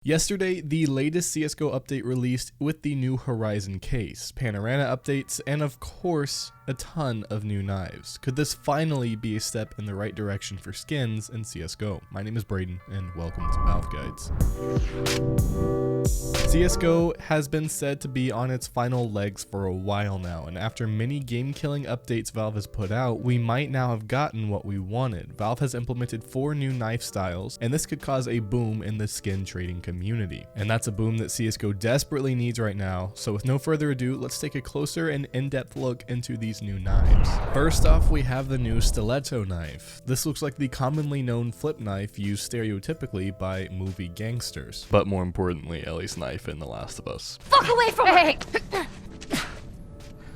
Yesterday, the latest CSGO update released with the new Horizon case, Panorama updates, and of course, a ton of new knives. Could this finally be a step in the right direction for skins in CSGO? My name is Braden, and welcome to Valve Guides. CSGO has been said to be on its final legs for a while now, and after many game-killing updates Valve has put out, we might now have gotten what we wanted. Valve has implemented 4 new knife styles, and this could cause a boom in the skin trading community. And that's a boom that CSGO desperately needs right now, so with no further ado, let's take a closer and in-depth look into these new knives. First off, we have the new Stiletto Knife. This looks like the commonly known flip knife used stereotypically by movie gangsters, but more importantly, Ellie's knife in The Last of Us. Fuck away from me!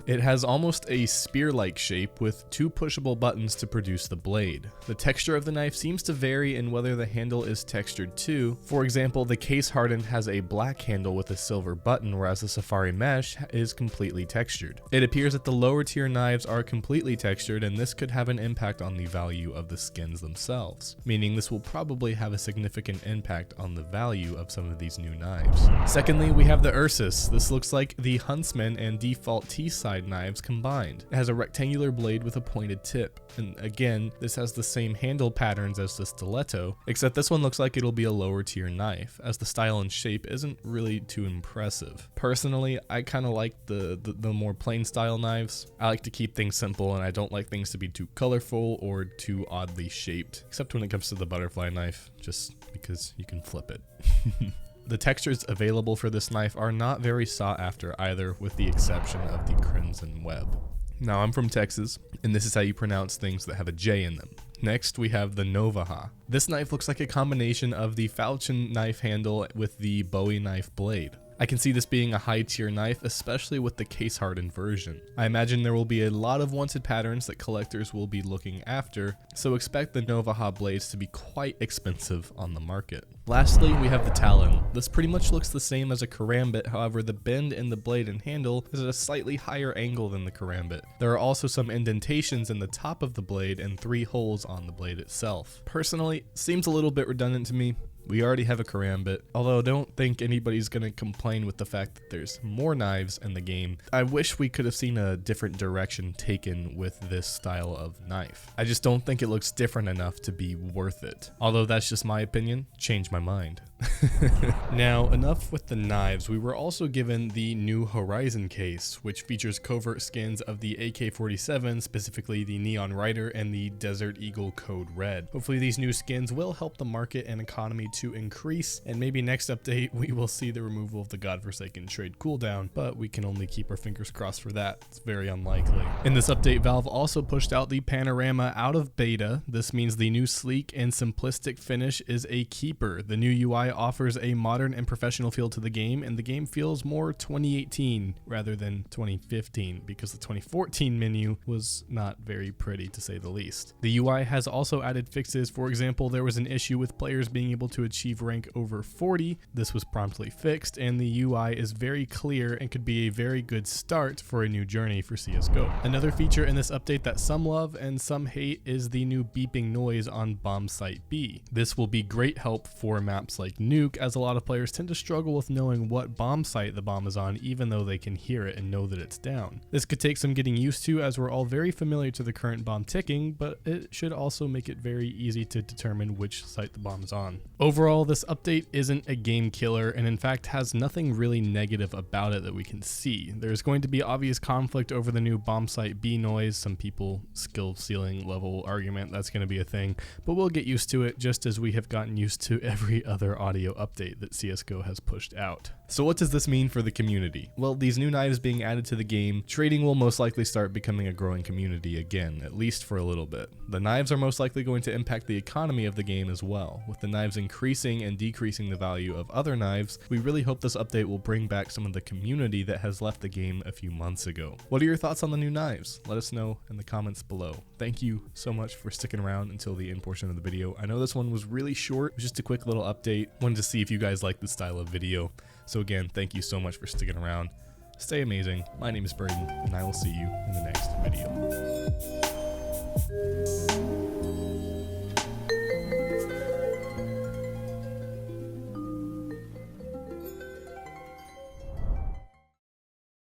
It has almost a spear-like shape with 2 pushable buttons to produce the blade. The texture of the knife seems to vary in whether the handle is textured too. For example, the case hardened has a black handle with a silver button, whereas the Safari Mesh is completely textured. It appears that the lower tier knives are completely textured, and this could have an impact on the value of the skins themselves, meaning this will probably have a significant impact on the value of some of these new knives. Secondly, we have the Ursus. This looks like the Huntsman and default T-side knives combined. It has a rectangular blade with a pointed tip, and again, this has the same handle patterns as the Stiletto, except this one looks like it'll be a lower tier knife, as the style and shape isn't really too impressive. Personally, I kind of like the more plain style knives. I like to keep things simple, and I don't like things to be too colorful or too oddly shaped, except when it comes to the butterfly knife, just because you can flip it. The textures available for this knife are not very sought after either, with the exception of the Crimson Web. Now, I'm from Texas, and this is how you pronounce things that have a J in them. Next, we have the Novaha. This knife looks like a combination of the Falchion knife handle with the Bowie knife blade. I can see this being a high tier knife, especially with the case hardened version. I imagine there will be a lot of wanted patterns that collectors will be looking after, so expect the Novaha blades to be quite expensive on the market. Lastly, we have the Talon. This pretty much looks the same as a Karambit, however the bend in the blade and handle is at a slightly higher angle than the Karambit. There are also some indentations in the top of the blade and 3 holes on the blade itself. Personally, seems a little bit redundant to me. We already have a Karambit, although I don't think anybody's gonna complain with the fact that there's more knives in the game. I wish we could have seen a different direction taken with this style of knife. I just don't think it looks different enough to be worth it. Although that's just my opinion, change my mind. Now, enough with the knives. We were also given the new Horizon case, which features covert skins of the AK-47, specifically the Neon Rider and the Desert Eagle Code Red. Hopefully these new skins will help the market and economy to increase, and maybe next update we will see the removal of the godforsaken trade cooldown, but we can only keep our fingers crossed for that. It's very unlikely. In this update, Valve also pushed out the Panorama out of beta. This means the new sleek and simplistic finish is a keeper. The new UI offers a modern and professional feel to the game, and the game feels more 2018 rather than 2015, because the 2014 menu was not very pretty to say the least. The UI has also added fixes. For example, there was an issue with players being able to achieve rank over 40. This was promptly fixed, and the UI is very clear and could be a very good start for a new journey for CSGO. Another feature in this update that some love and some hate is the new beeping noise on Bomb Site B. This will be great help for maps like Nuke, as a lot of players tend to struggle with knowing what bomb site the bomb is on, even though they can hear it and know that it's down. This could take some getting used to, as we're all very familiar to the current bomb ticking, but it should also make it very easy to determine which site the bomb is on. Overall, this update isn't a game killer, and in fact has nothing really negative about it that we can see. There's going to be obvious conflict over the new Bomb Site B noise. Some people skill ceiling level argument, that's going to be a thing, but we'll get used to it, just as we have gotten used to every other audio update that CSGO has pushed out. So what does this mean for the community? Well, these new knives being added to the game, trading will most likely start becoming a growing community again, at least for a little bit. The knives are most likely going to impact the economy of the game as well. With the knives increasing and decreasing the value of other knives, we really hope this update will bring back some of the community that has left the game a few months ago. What are your thoughts on the new knives? Let us know in the comments below. Thank you so much for sticking around until the end portion of the video. I know this one was really short, it was just a quick little update. Wanted to see if you guys like this style of video. So again, thank you so much for sticking around. Stay amazing. My name is Braden, and I will see you in the next video.